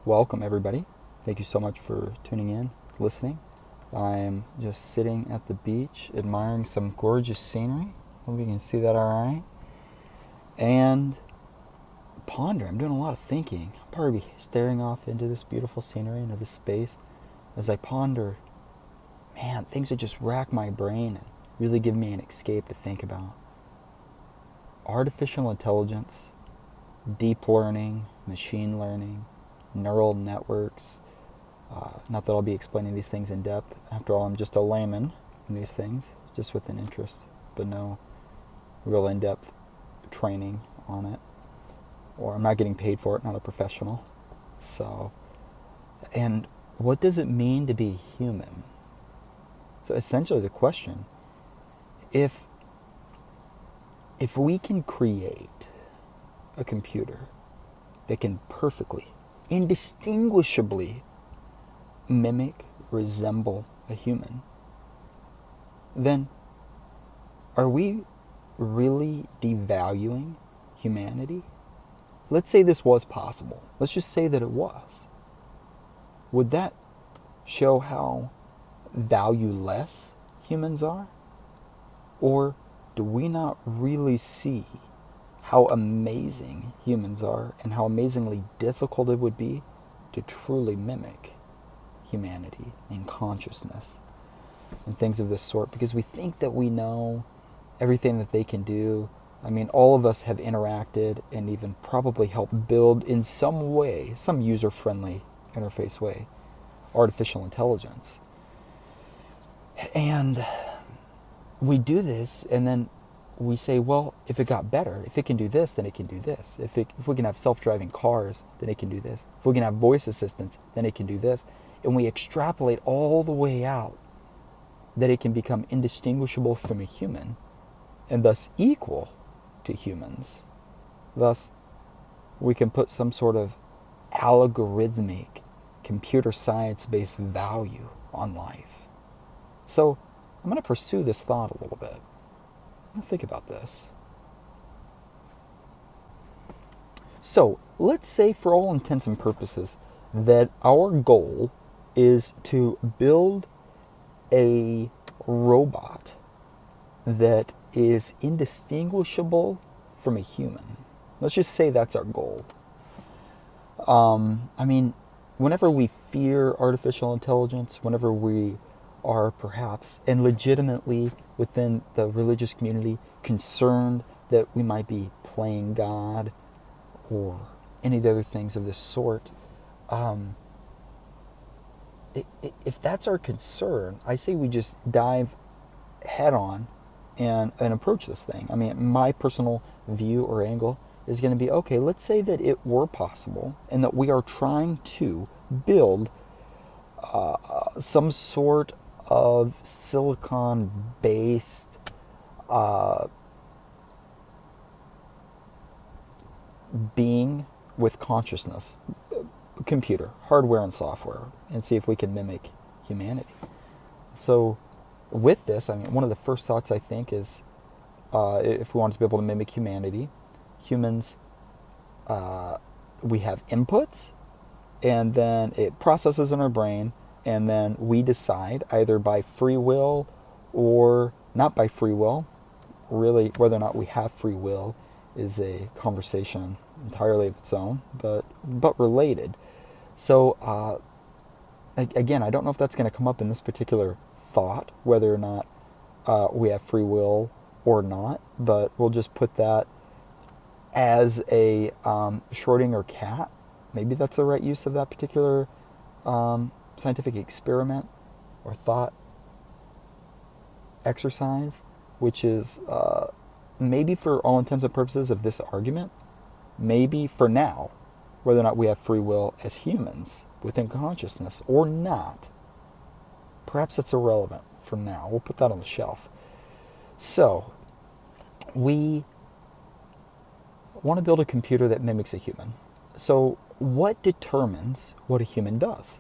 Welcome, everybody. Thank you so much for tuning in, listening. I'm just sitting at the beach, admiring some gorgeous scenery. Hope you can see that all right. And pondering. I'm doing a lot of thinking. I'll probably be staring off into this beautiful scenery, into this space, as I ponder. Man, things that just rack my brain and really give me an escape to think about. Artificial intelligence, deep learning, machine learning, neural networks. Not that I'll be explaining these things in depth. After all, I'm just a layman in these things, just with an interest, but no real in-depth training on it. Or I'm not getting paid for it, not a professional. So, and what does it mean to be human? So essentially the question, if we can create a computer that can perfectly, indistinguishably mimic, resemble a human, then are we really devaluing humanity? Let's say this was possible. Let's just say that it was. Would that show how valueless humans are? Or do we not really see how amazing humans are and how amazingly difficult it would be to truly mimic humanity and consciousness and things of this sort? Because we think that we know everything that they can do. I mean, all of us have interacted and even probably helped build in some way, some user-friendly interface way, artificial intelligence. And we do this, and then we say, well, if it got better, if it can do this, then it can do this. If we can have self-driving cars, then it can do this. If we can have voice assistants, then it can do this. And we extrapolate all the way out that it can become indistinguishable from a human and thus equal to humans. Thus, we can put some sort of algorithmic, computer science-based value on life. So I'm going to pursue this thought a little bit. I'm going to think about this. So let's say, for all intents and purposes, that our goal is to build a robot that is indistinguishable from a human. Let's just say that's our goal. I mean, whenever we fear artificial intelligence, whenever we are perhaps, and legitimately within the religious community, concerned that we might be playing God or any of the other things of this sort, if that's our concern, I say we just dive head on and approach this thing. I mean, my personal view or angle is going to be, okay, let's say that it were possible and that we are trying to build some sort of silicon-based being with consciousness, computer, hardware and software, and see if we can mimic humanity. So with this, I mean, one of the first thoughts I think is, if we want to be able to mimic humanity, humans, we have inputs, and then it processes in our brain, and then we decide either by free will or not by free will. Really, whether or not we have free will is a conversation entirely of its own, but related. So, again, I don't know if that's going to come up in this particular thought, whether or not we have free will or not, but we'll just put that as a Schrodinger cat. Maybe that's the right use of that particular scientific experiment or thought exercise, which is maybe for all intents and purposes of this argument, maybe for now, whether or not we have free will as humans within consciousness or not, perhaps it's irrelevant for now. We'll put that on the shelf. So, we want to build a computer that mimics a human. So, what determines what a human does?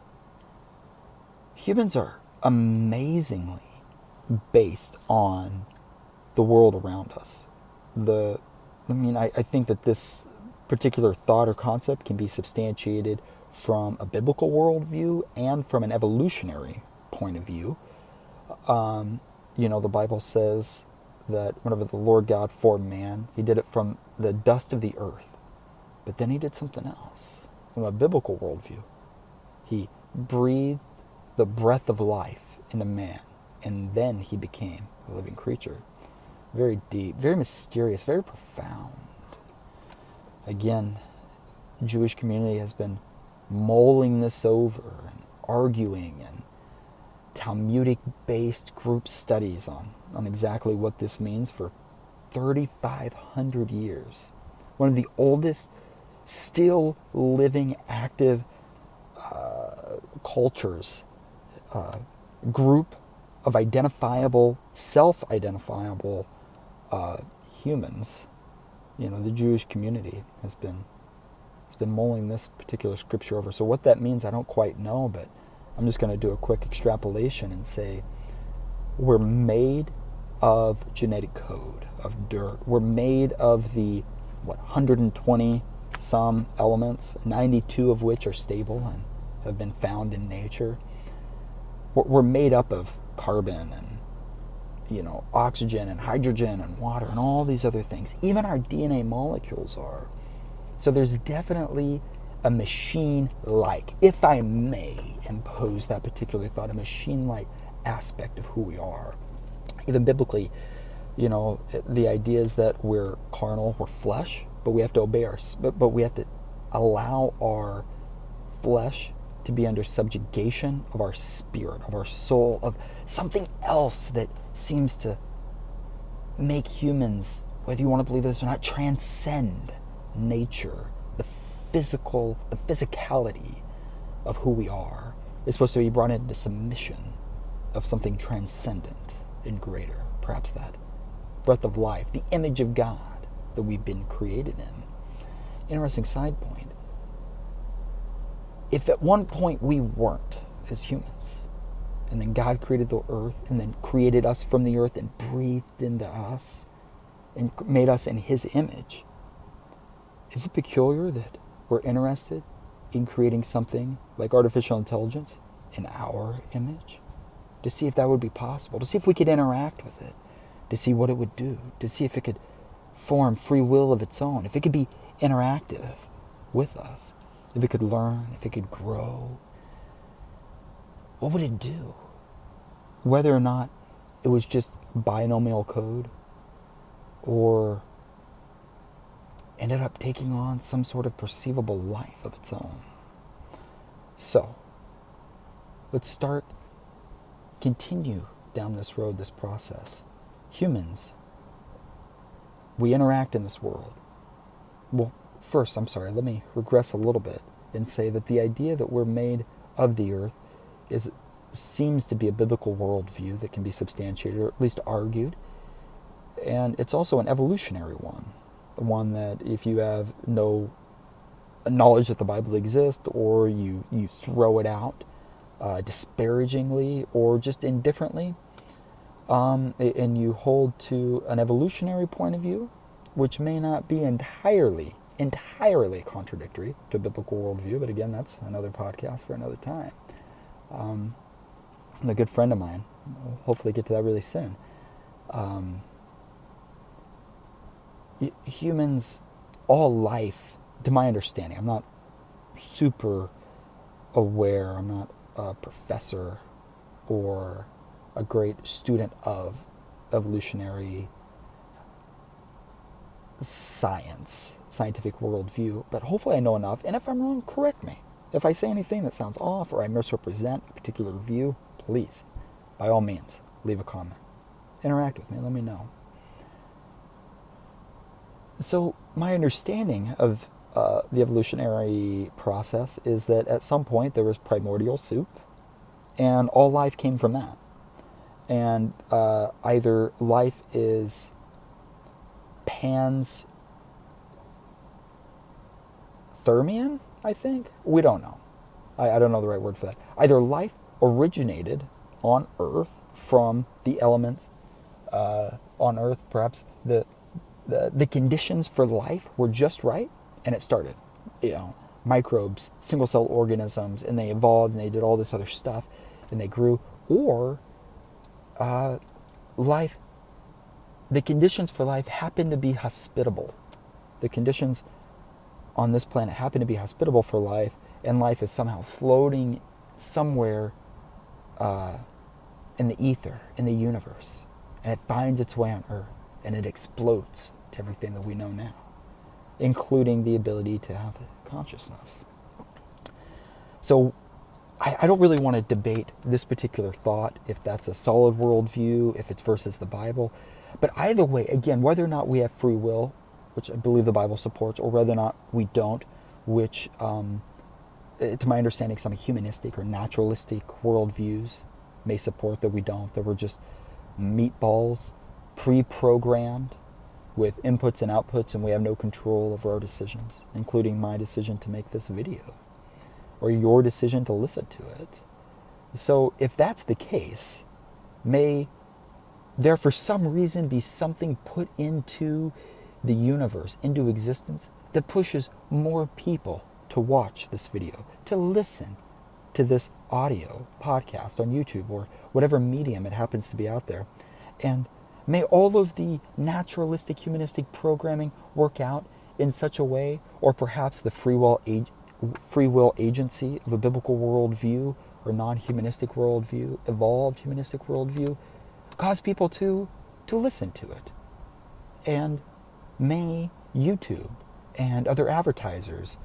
Humans are amazingly based on the world around us. I think that this particular thought or concept can be substantiated from a biblical worldview and from an evolutionary point of view. The Bible says that whenever the Lord God formed man, he did it from the dust of the earth. But then he did something else. From a biblical worldview, he breathed the breath of life into man, and then he became a living creature. Very deep, very mysterious, very profound. Again, the Jewish community has been mulling this over and arguing, and Talmudic-based group studies on exactly what this means for 3,500 years. One of the oldest, still living, active cultures, group of identifiable, self-identifiable humans. The Jewish community has been mulling this particular scripture over. So what that means, I don't quite know, but I'm just going to do a quick extrapolation and say we're made of genetic code, of dirt. We're made of the 120 some elements, 92 of which are stable and have been found in nature. We're made up of carbon and oxygen and hydrogen and water and all these other things. Even our DNA molecules are. So there's definitely a machine-like, if I may impose that particular thought, a machine-like aspect of who we are. Even biblically, the idea is that we're carnal, we're flesh, but we have to obey but we have to allow our flesh to be under subjugation of our spirit, of our soul, of something else that seems to make humans, whether you want to believe this or not, transcend nature, the physicality of who we are is supposed to be brought into submission of something transcendent and greater, perhaps that breath of life, the image of God that we've been created in. Interesting side point. If at one point we weren't as humans, and then God created the earth, and then created us from the earth and breathed into us, and made us in his image, is it peculiar that we're interested in creating something like artificial intelligence in our image? To see if that would be possible, to see if we could interact with it, to see what it would do, to see if it could form free will of its own, if it could be interactive with us, if it could learn, if it could grow. What would it do? Whether or not it was just binomial code or ended up taking on some sort of perceivable life of its own. So, let's continue down this road, this process. Humans, we interact in this world. Well, first, let me regress a little bit and say that the idea that we're made of the earth seems to be a biblical worldview that can be substantiated or at least argued. And it's also an evolutionary one. One that if you have no knowledge that the Bible exists, or you throw it out disparagingly or just indifferently, and you hold to an evolutionary point of view, which may not be entirely contradictory to a biblical worldview, but again, that's another podcast for another time. A good friend of mine, we'll hopefully get to that really soon. Humans, all life, to my understanding, I'm not super aware, I'm not a professor or a great student of evolutionary scientific worldview, but hopefully I know enough, and if I'm wrong, correct me. If I say anything that sounds off or I misrepresent a particular view, please, by all means, leave a comment. Interact with me, let me know. So my understanding of the evolutionary process is that at some point there was primordial soup, and all life came from that. And either life is panspermian, I think? We don't know. I don't know the right word for that. Either life originated on Earth from the elements on Earth, perhaps the conditions for life were just right, and it started. microbes, single cell organisms, and they evolved and they did all this other stuff and they grew, or life, the conditions for life happen to be hospitable. The conditions on this planet happen to be hospitable for life, and life is somehow floating somewhere in the ether, in the universe, and it finds its way on Earth, and it explodes to everything that we know now, including the ability to have consciousness. So I don't really want to debate this particular thought, if that's a solid worldview, if it's versus the Bible. But either way, again, whether or not we have free will, which I believe the Bible supports, or whether or not we don't, which, to my understanding, some humanistic or naturalistic worldviews may support that we don't, that we're just meatballs, pre-programmed with inputs and outputs, and we have no control over our decisions, including my decision to make this video, or your decision to listen to it. So if that's the case, may there for some reason be something put into the universe, into existence, that pushes more people to watch this video, to listen to this audio podcast on YouTube or whatever medium it happens to be out there. And may all of the naturalistic, humanistic programming work out in such a way, or perhaps the free will agency of a biblical worldview or non-humanistic worldview, evolved humanistic worldview, cause people to listen to it. And may YouTube and other advertisers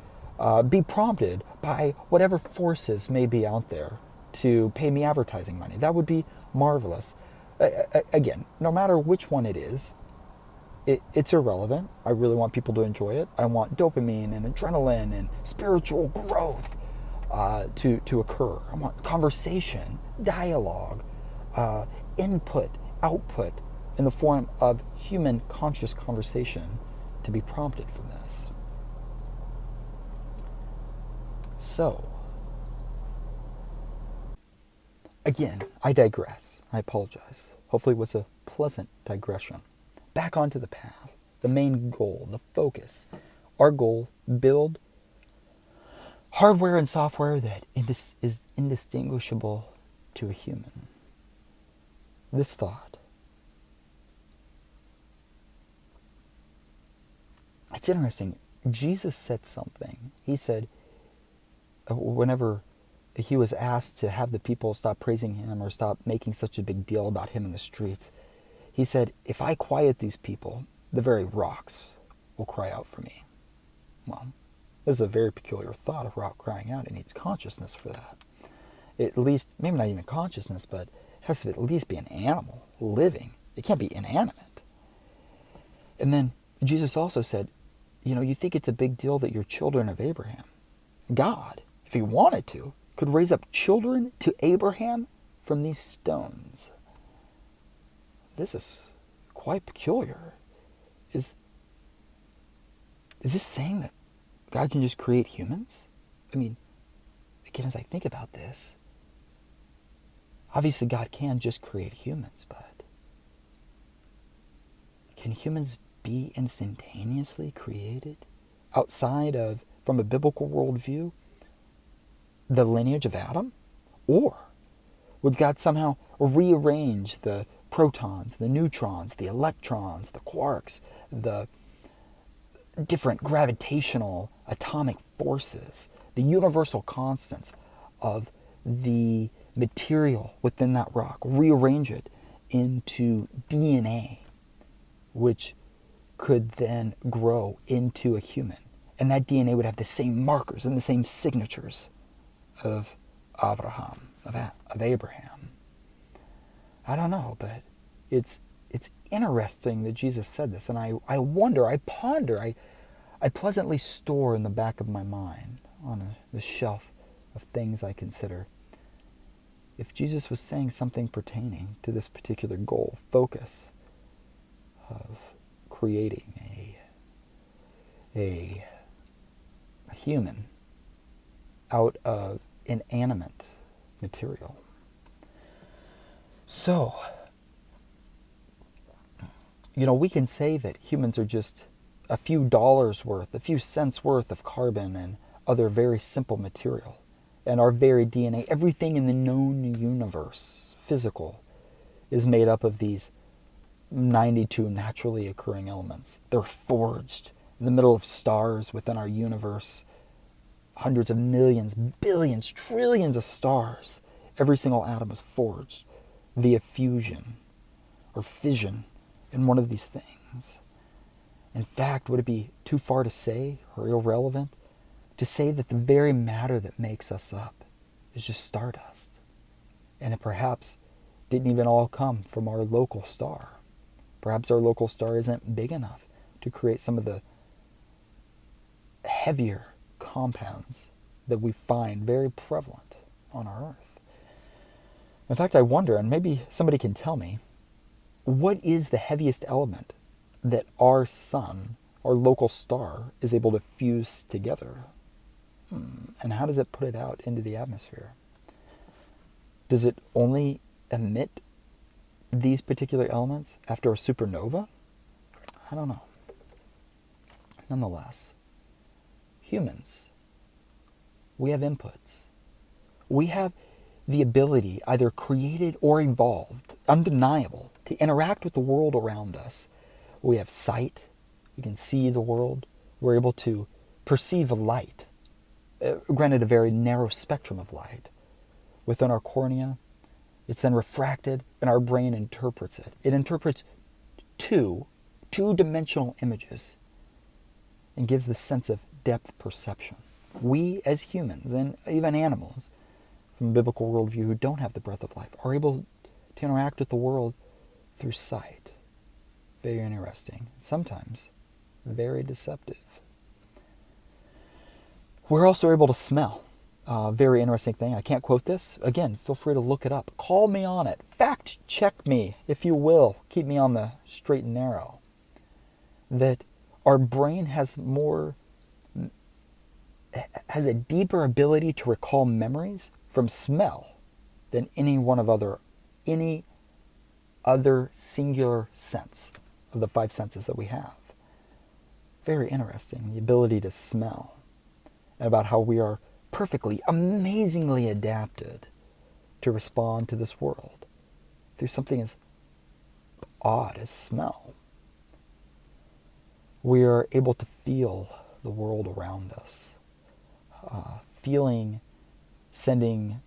be prompted by whatever forces may be out there to pay me advertising money. That would be marvelous. Again, no matter which one it is, it's irrelevant. I really want people to enjoy it. I want dopamine and adrenaline and spiritual growth to occur. I want conversation, dialogue, input, output in the form of human conscious conversation to be prompted from this. So, again, I digress. I apologize. Hopefully it was a pleasant digression. Back onto the path, the main goal, the focus. Our goal, build hardware and software that is indistinguishable to a human. This thought. It's interesting. Jesus said something. He said, whenever he was asked to have the people stop praising him or stop making such a big deal about him in the streets, he said, if I quiet these people, the very rocks will cry out for me. Well, this is a very peculiar thought, a rock crying out. It needs consciousness for that. At least, maybe not even consciousness, but it has to at least be an animal, living. It can't be inanimate. And then Jesus also said, you think it's a big deal that you're children of Abraham. God, if he wanted to, could raise up children to Abraham from these stones. This is quite peculiar. Is this saying that God can just create humans? I mean, again, as I think about this, obviously God can just create humans, but can humans be instantaneously created outside of, from a biblical worldview, the lineage of Adam? Or would God somehow rearrange the protons, the neutrons, the electrons, the quarks, the different gravitational atomic forces, the universal constants of the material within that rock, rearrange it into DNA, which could then grow into a human? And that DNA would have the same markers and the same signatures of Abraham, of Abraham. I don't know, but it's interesting that Jesus said this, and I wonder, I ponder, I pleasantly store in the back of my mind on the shelf of things I consider, if Jesus was saying something pertaining to this particular goal, focus of creating a human out of inanimate material. So, we can say that humans are just a few dollars worth, a few cents worth of carbon and other very simple material. And our very DNA, everything in the known universe, physical, is made up of these 92 naturally occurring elements. They're forged in the middle of stars within our universe. Hundreds of millions, billions, trillions of stars. Every single atom is forged via fusion or fission in one of these things. In fact, would it be too far to say, or irrelevant, to say that the very matter that makes us up is just stardust? And it perhaps didn't even all come from our local star. Perhaps our local star isn't big enough to create some of the heavier compounds that we find very prevalent on our Earth. In fact, I wonder, and maybe somebody can tell me, what is the heaviest element that our sun, our local star, is able to fuse together? And how does it put it out into the atmosphere? Does it only emit these particular elements after a supernova? I don't know. Nonetheless, humans, we have inputs. We have the ability, either created or evolved, undeniable, to interact with the world around us. We have sight. We can see the world. We're able to perceive light, granted a very narrow spectrum of light. Within our cornea, it's then refracted, and our brain interprets it. It interprets two-dimensional images and gives the sense of depth perception. We, as humans, and even animals, from a biblical worldview who don't have the breath of life, are able to interact with the world through sight. Very interesting. Sometimes very deceptive. We're also able to smell. Very interesting thing. I can't quote this. Again, feel free to look it up. Call me on it. Fact check me, if you will. Keep me on the straight and narrow. That our brain has a deeper ability to recall memories from smell than any other singular sense of the five senses that we have. Very interesting, the ability to smell, and about how we are perfectly, amazingly adapted to respond to this world through something as odd as smell. We are able to feel the world around us. Feeling, sending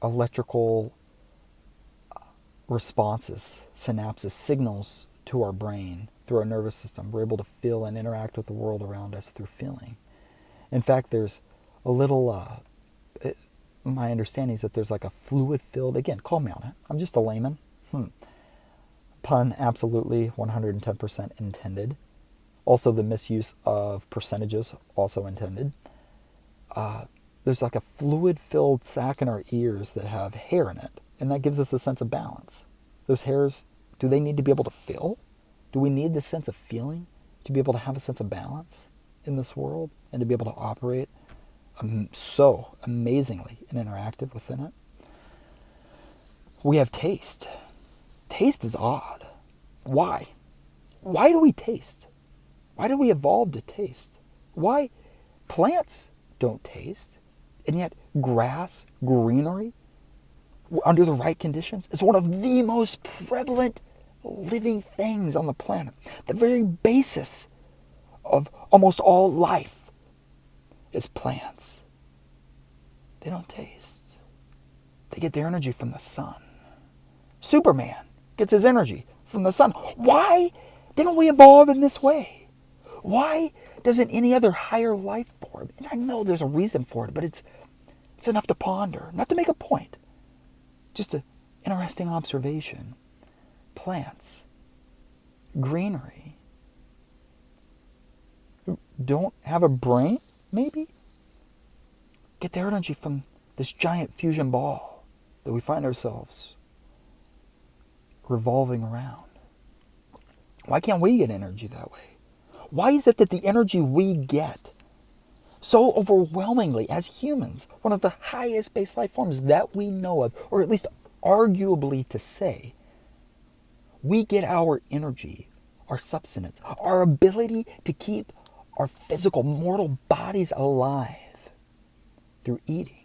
electrical responses, synapses, signals to our brain through our nervous system. We're able to feel and interact with the world around us through feeling. In fact, there's a little, my understanding is that there's like a fluid-filled, again, call me on it, I'm just a layman. Pun absolutely 110% intended. Also the misuse of percentages also intended. There's like a fluid-filled sac in our ears that have hair in it, and that gives us a sense of balance. Those hairs, do they need to be able to feel? Do we need this sense of feeling to be able to have a sense of balance in this world and to be able to operate so amazingly and interactive within it? We have taste. Taste is odd. Why? Why do we taste? Why do we evolve to taste? Why? Plants don't taste, and yet grass, greenery, under the right conditions, is one of the most prevalent living things on the planet. The very basis of almost all life is plants. They don't taste. They get their energy from the sun. Superman gets his energy from the sun. Why didn't we evolve in this way? Why doesn't any other higher life form? And I know there's a reason for it, but it's enough to ponder, not to make a point. Just an interesting observation. Plants, greenery, don't have a brain, maybe? Get their energy from this giant fusion ball that we find ourselves revolving around. Why can't we get energy that way? Why is it that the energy we get so overwhelmingly as humans, one of the highest base life forms that we know of, or at least arguably to say, we get our energy, our substance, our ability to keep our physical mortal bodies alive through eating,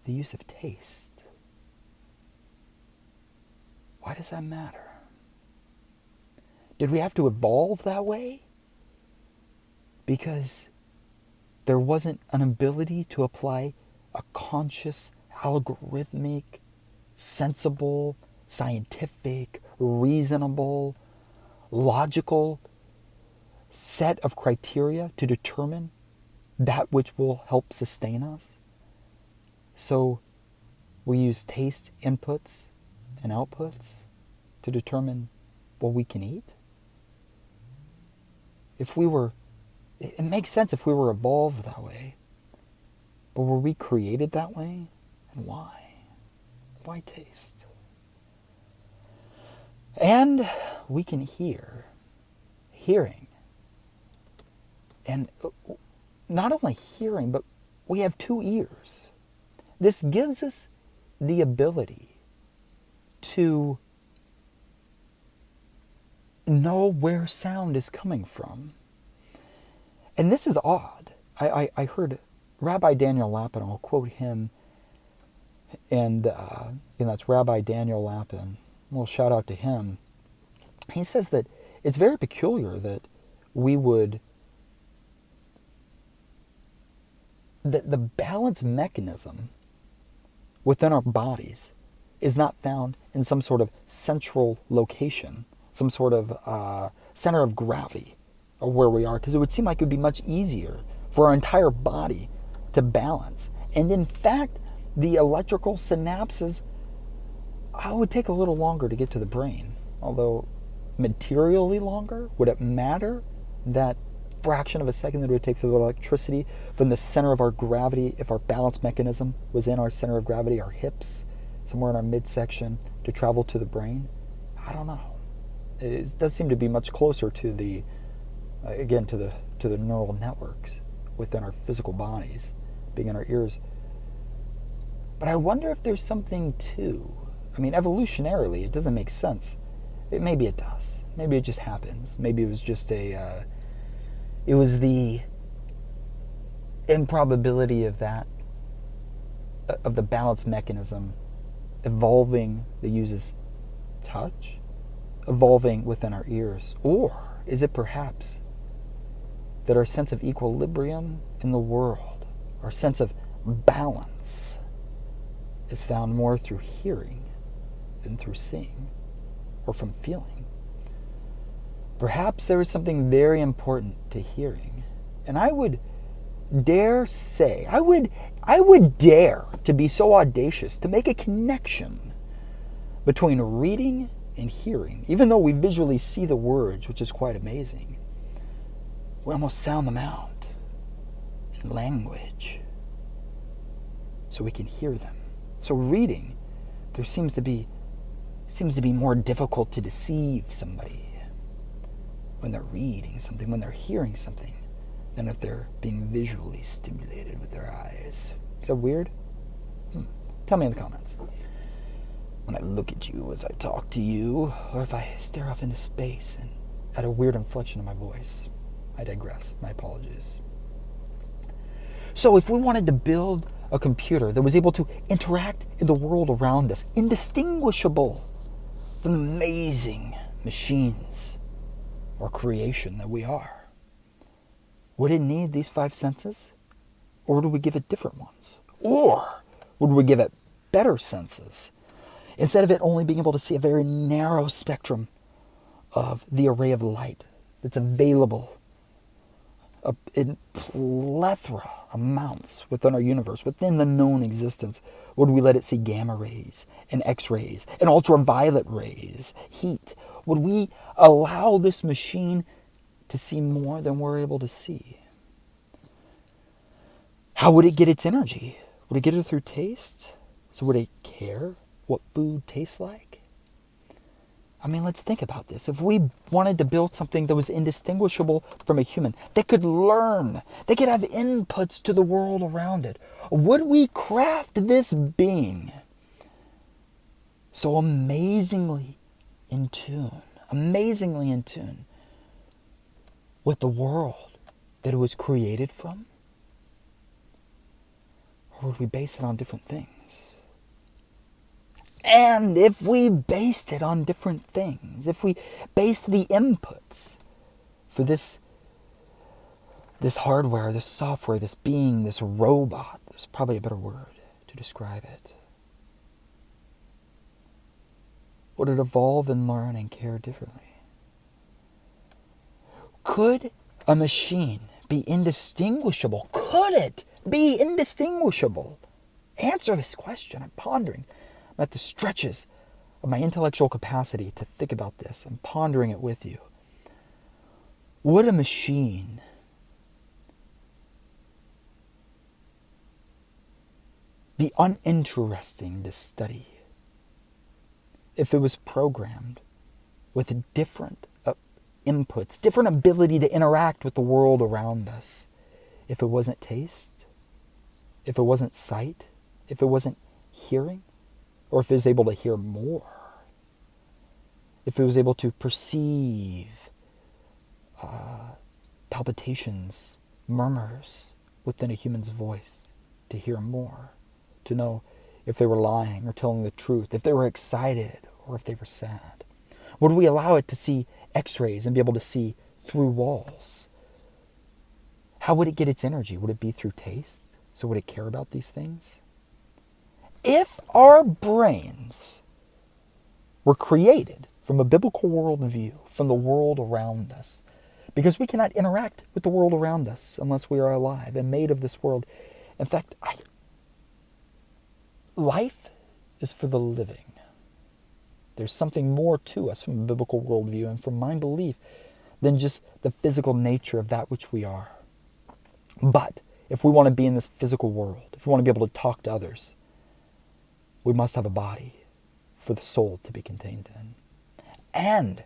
the use of taste. Why does that matter? Did we have to evolve that way? Because there wasn't an ability to apply a conscious, algorithmic, sensible, scientific, reasonable, logical set of criteria to determine that which will help sustain us. So we use taste inputs and outputs to determine what we can eat. It makes sense if we were evolved that way. But were we created that way? And why? Why taste? And we can hear. Hearing. And not only hearing, but we have 2 ears. This gives us the ability to know where sound is coming from. And this is odd. I heard Rabbi Daniel Lapin, I'll quote him, and that's Rabbi Daniel Lapin. A little shout out to him. He says that it's very peculiar that that the balance mechanism within our bodies is not found in some sort of central location, some sort of center of gravity of where we are, because it would seem like it would be much easier for our entire body to balance. And in fact, the electrical synapses would take a little longer to get to the brain. Although materially longer, would it matter that fraction of a second that it would take for the electricity from the center of our gravity, if our balance mechanism was in our center of gravity, our hips, somewhere in our midsection, to travel to the brain? I don't know. It does seem to be much closer to the neural networks within our physical bodies, being in our ears. But I wonder if there's something to, evolutionarily, it doesn't make sense. Maybe it does. Maybe it just happens. Maybe it was just it was the improbability of the balance mechanism evolving that uses touch, evolving within our ears. Or is it perhaps that our sense of equilibrium in the world, our sense of balance, is found more through hearing than through seeing or from feeling? Perhaps there is something very important to hearing. And I would dare say, I would dare to be so audacious to make a connection between reading and hearing. Even though we visually see the words, which is quite amazing, we almost sound them out in language so we can hear them. So reading, there seems to be more difficult to deceive somebody when they're reading something, when they're hearing something, than if they're being visually stimulated with their eyes. Is that weird? Tell me in the comments. When I look at you as I talk to you, or if I stare off into space and at a weird inflection in my voice. I digress. My apologies. So if we wanted to build a computer that was able to interact in the world around us, indistinguishable from the amazing machines or creation that we are, would it need these 5 senses? Or would we give it different ones? Or would we give it better senses? Instead of it only being able to see a very narrow spectrum of the array of light that's available in plethora amounts within our universe, within the known existence, would we let it see gamma rays and X-rays and ultraviolet rays, heat? Would we allow this machine to see more than we're able to see? How would it get its energy? Would it get it through taste? So would it care what food tastes like? Let's think about this. If we wanted to build something that was indistinguishable from a human, that could learn, they could have inputs to the world around it, would we craft this being so amazingly in tune with the world that it was created from? Or would we base it on different things? And if we based it on different things, if we based the inputs for this hardware, this software, this being, this robot, there's probably a better word to describe it, would it evolve and learn and care differently? Could a machine be indistinguishable? Could it be indistinguishable? Answer this question. I'm pondering. I'm at the stretches of my intellectual capacity to think about this. I'm pondering it with you. Would a machine be uninteresting to study if it was programmed with different inputs, different ability to interact with the world around us? If it wasn't taste, if it wasn't sight, if it wasn't hearing, or if it was able to hear more, if it was able to perceive palpitations, murmurs within a human's voice, to hear more, to know if they were lying or telling the truth, if they were excited or if they were sad. Would we allow it to see X-rays and be able to see through walls? How would it get its energy? Would it be through taste? So would it care about these things? If our brains were created from a biblical worldview, from the world around us, because we cannot interact with the world around us unless we are alive and made of this world. In fact, life is for the living. There's something more to us from a biblical worldview and from my belief than just the physical nature of that which we are. But if we want to be in this physical world, if we want to be able to talk to others, we must have a body for the soul to be contained in. And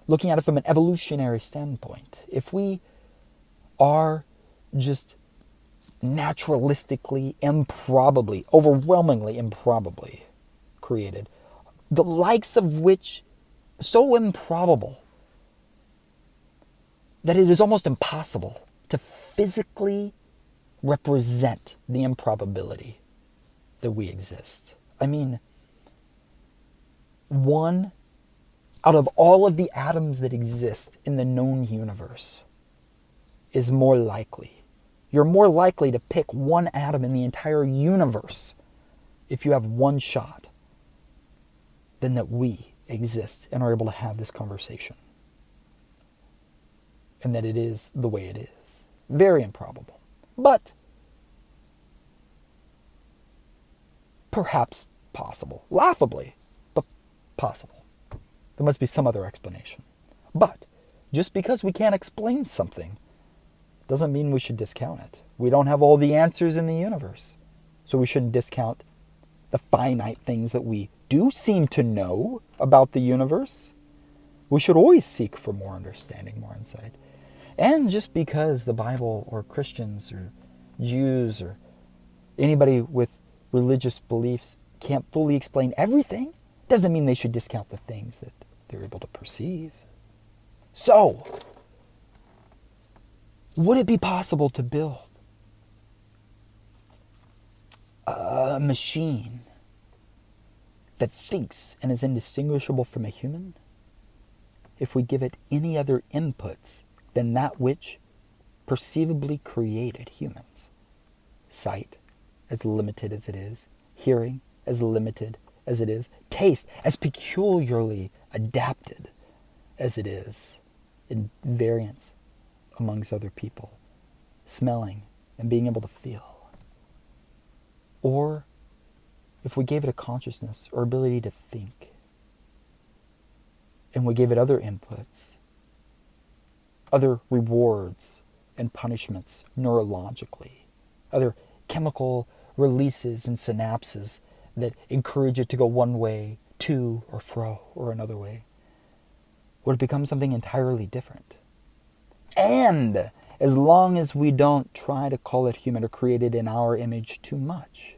looking at it from an evolutionary standpoint, if we are just naturalistically, improbably, overwhelmingly improbably created, the likes of which so improbable that it is almost impossible to physically represent the improbability that we exist. I mean, one out of all of the atoms that exist in the known universe is more likely. You're more likely to pick one atom in the entire universe if you have one shot than that we exist and are able to have this conversation. And that it is the way it is. Very improbable. But perhaps possible. Laughably, but possible. There must be some other explanation. But just because we can't explain something doesn't mean we should discount it. We don't have all the answers in the universe. So we shouldn't discount the finite things that we do seem to know about the universe. We should always seek for more understanding, more insight. And just because the Bible or Christians or Jews or anybody with religious beliefs can't fully explain everything, doesn't mean they should discount the things that they're able to perceive. So, would it be possible to build a machine that thinks and is indistinguishable from a human if we give it any other inputs than that which perceivably created humans? Sight, as limited as it is. Hearing, as limited as it is. Taste, as peculiarly adapted as it is in variance amongst other people. Smelling and being able to feel. Or if we gave it a consciousness or ability to think, and we gave it other inputs, other rewards and punishments neurologically, other chemical releases and synapses that encourage it to go one way, to or fro, or another way, would it become something entirely different? And as long as we don't try to call it human or created in our image too much,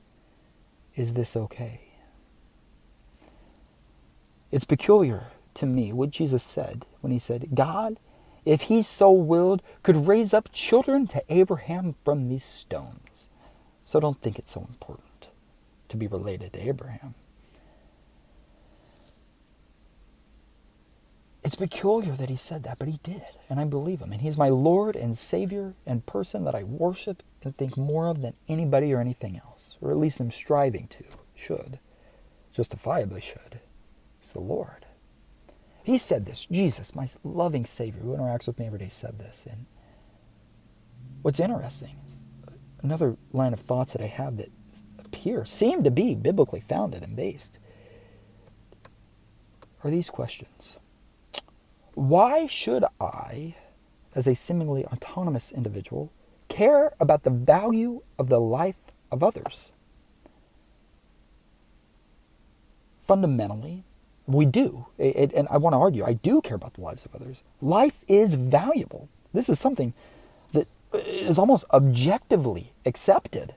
is this okay? It's peculiar to me what Jesus said when he said, God, if he so willed, could raise up children to Abraham from these stones. So don't think it's so important to be related to Abraham. It's peculiar that he said that, but he did, and I believe him. And he's my Lord and Savior and person that I worship and think more of than anybody or anything else, or at least I'm striving to, should, justifiably should. He's the Lord. He said this, Jesus, my loving Savior, who interacts with me every day, said this. And what's interesting is another line of thoughts that I have that seem to be biblically founded and based, are these questions. Why should I, as a seemingly autonomous individual, care about the value of the life of others? Fundamentally, we do. And I want to argue, I do care about the lives of others. Life is valuable. This is something that is almost objectively accepted.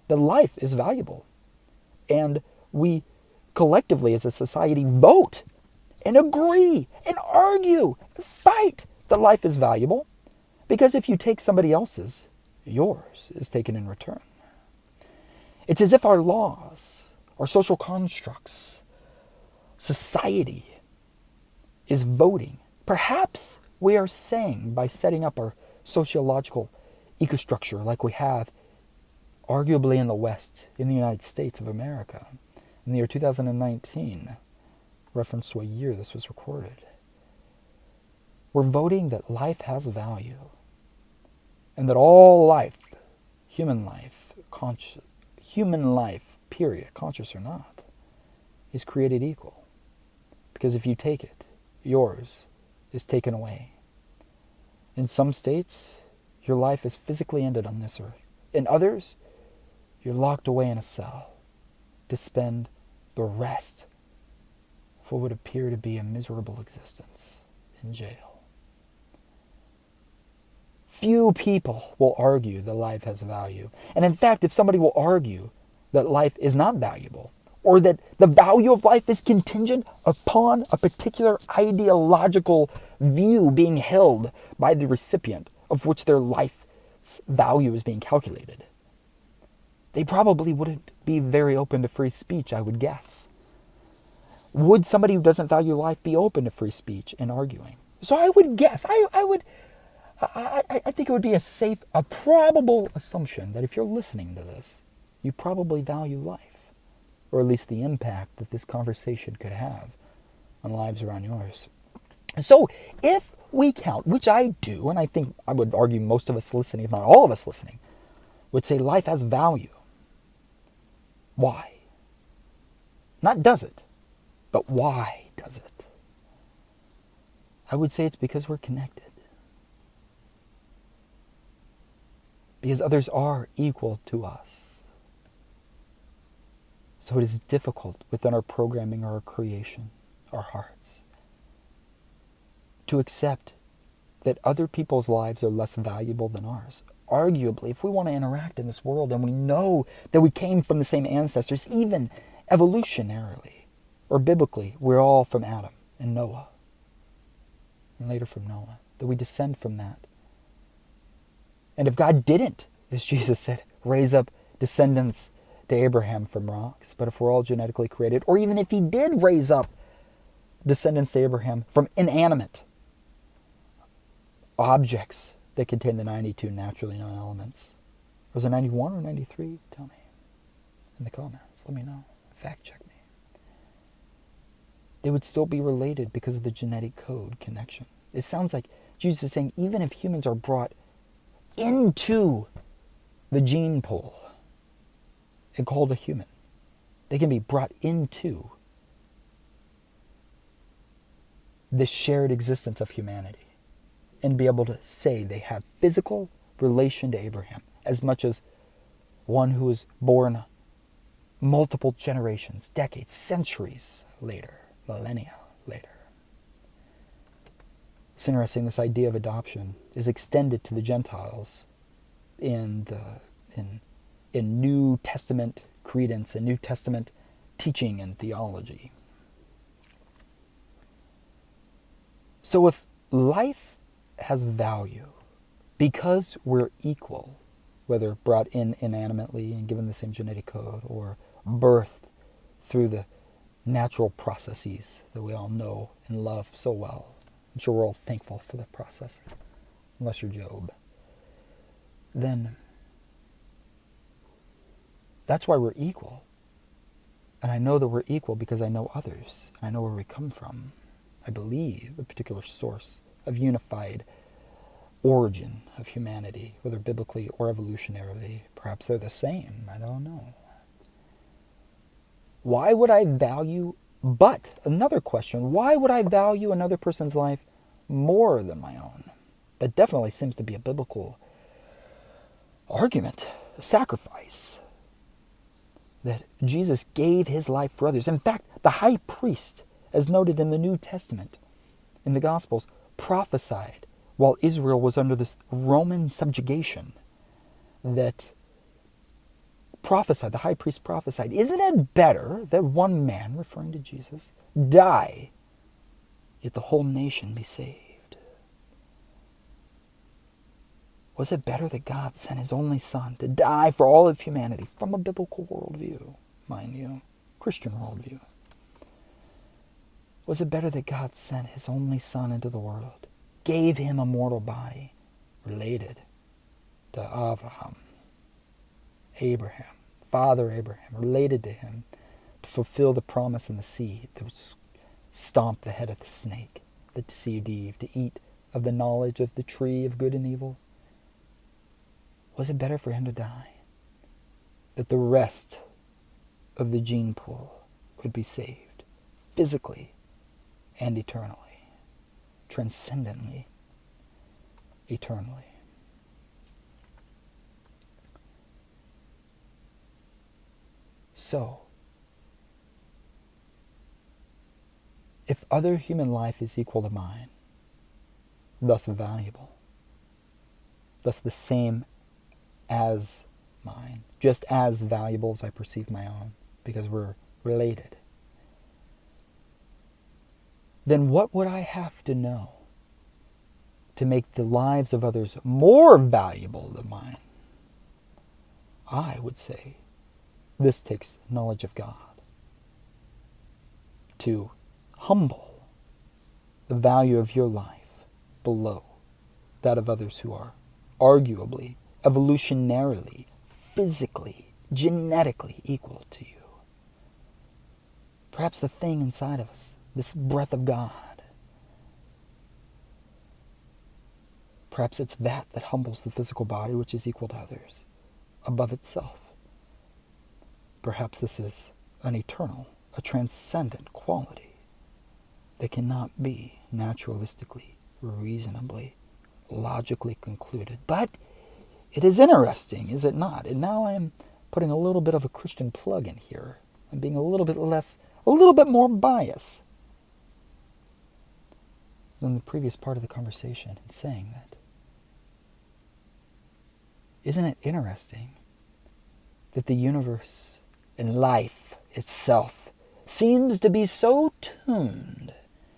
That life is valuable. And we collectively as a society vote and agree and argue and fight that life is valuable. Because if you take somebody else's, yours is taken in return. It's as if our laws, our social constructs, society is voting. Perhaps we are saying by setting up our sociological ecostructure like we have arguably in the West, in the United States of America, in the year 2019, reference to a year this was recorded. We're voting that life has value and that all life, human life, period, conscious or not, is created equal. Because if you take it, yours is taken away. In some states, your life is physically ended on this earth. In others, you're locked away in a cell to spend the rest of what would appear to be a miserable existence in jail. Few people will argue that life has value. And in fact, if somebody will argue that life is not valuable, or that the value of life is contingent upon a particular ideological view being held by the recipient of which their life's value is being calculated, they probably wouldn't be very open to free speech, I would guess. Would somebody who doesn't value life be open to free speech and arguing? So I would guess, I think it would be a probable assumption that if you're listening to this, you probably value life, or at least the impact that this conversation could have on lives around yours. So if we count, which I do, and I think I would argue most of us listening, if not all of us listening, would say life has value. Why? Not does it, but why does it? I would say it's because we're connected. Because others are equal to us. So it is difficult within our programming or our creation, our hearts, to accept that other people's lives are less valuable than ours. Arguably, if we want to interact in this world and we know that we came from the same ancestors, even evolutionarily or biblically, we're all from Adam and Noah, and later from Noah, that we descend from that. And if God didn't, as Jesus said, raise up descendants to Abraham from rocks, but if we're all genetically created, or even if he did raise up descendants to Abraham from inanimate objects that contain the 92 naturally known elements. Was it 91 or 93? Tell me in the comments. Let me know. Fact check me. They would still be related because of the genetic code connection. It sounds like Jesus is saying even if humans are brought into the gene pool and called a human, they can be brought into this shared existence of humanity and be able to say they have physical relation to Abraham as much as one who was born multiple generations, decades, centuries later, millennia later. It's interesting, this idea of adoption is extended to the Gentiles in New Testament credence and New Testament teaching and theology. So if life has value because we're equal, whether brought in inanimately and given the same genetic code, or birthed through the natural processes that we all know and love so well. I'm sure we're all thankful for the process, unless you're Job. Then that's why we're equal. And I know that we're equal because I know others. I know where we come from. I believe a particular source of unified origin of humanity, whether biblically or evolutionarily. Perhaps they're the same. I don't know. Why would I value, but another question, why would I value another person's life more than my own? That definitely seems to be a biblical argument, a sacrifice. That Jesus gave his life for others. In fact, the high priest, as noted in the New Testament, in the Gospels, prophesied while Israel was under this Roman subjugation, that the high priest prophesied, isn't it better that one man, referring to Jesus, die, yet the whole nation be saved? Was it better that God sent his only son to die for all of humanity, from a biblical worldview, mind you, Christian worldview? Was it better that God sent his only son into the world, gave him a mortal body, related to Abraham, Father Abraham, related to him, to fulfill the promise in the seed that would stomp the head of the snake that deceived Eve, to eat of the knowledge of the tree of good and evil? Was it better for him to die, that the rest of the gene pool could be saved, physically and eternally, transcendently, eternally? So, if other human life is equal to mine, thus valuable, thus the same as mine, just as valuable as I perceive my own, because we're related, then what would I have to know to make the lives of others more valuable than mine? I would say this takes knowledge of God to humble the value of your life below that of others who are arguably, evolutionarily, physically, genetically equal to you. Perhaps the thing inside of us, this breath of God, perhaps it's that humbles the physical body, which is equal to others, above itself. Perhaps this is an eternal, a transcendent quality that cannot be naturalistically, reasonably, logically concluded. But it is interesting, is it not? And now I am putting a little bit of a Christian plug in here. I'm being a little bit more biased than the previous part of the conversation in saying that. Isn't it interesting that the universe and life itself seems to be so tuned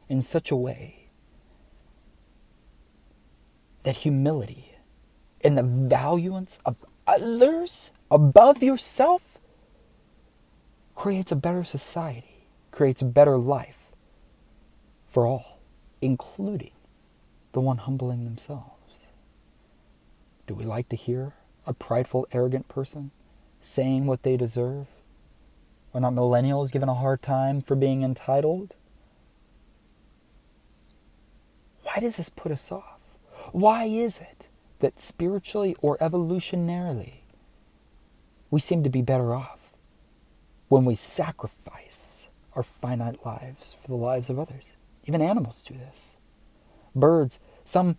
in such a way that humility and the valuance of others above yourself creates a better society, creates a better life for all, including the one humbling themselves? Do we like to hear a prideful, arrogant person saying what they deserve? Are not millennials given a hard time for being entitled? Why does this put us off? Why is it that spiritually or evolutionarily we seem to be better off when we sacrifice our finite lives for the lives of others? Even animals do this. Birds, some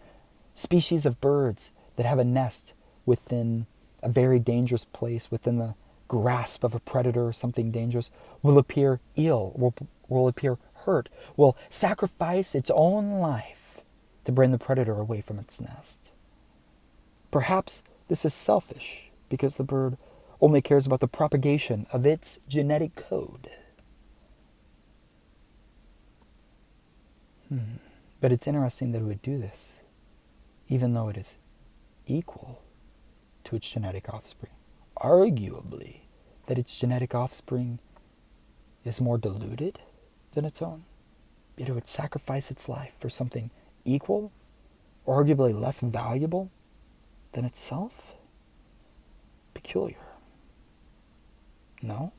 species of birds that have a nest within a very dangerous place, within the grasp of a predator or something dangerous, will appear ill, will appear hurt, will sacrifice its own life to bring the predator away from its nest. Perhaps this is selfish because the bird only cares about the propagation of its genetic code. But it's interesting that it would do this, even though it is equal to its genetic offspring. Arguably, that its genetic offspring is more deluded than its own. Yet it would sacrifice its life for something equal, or arguably less valuable than itself? Peculiar. No?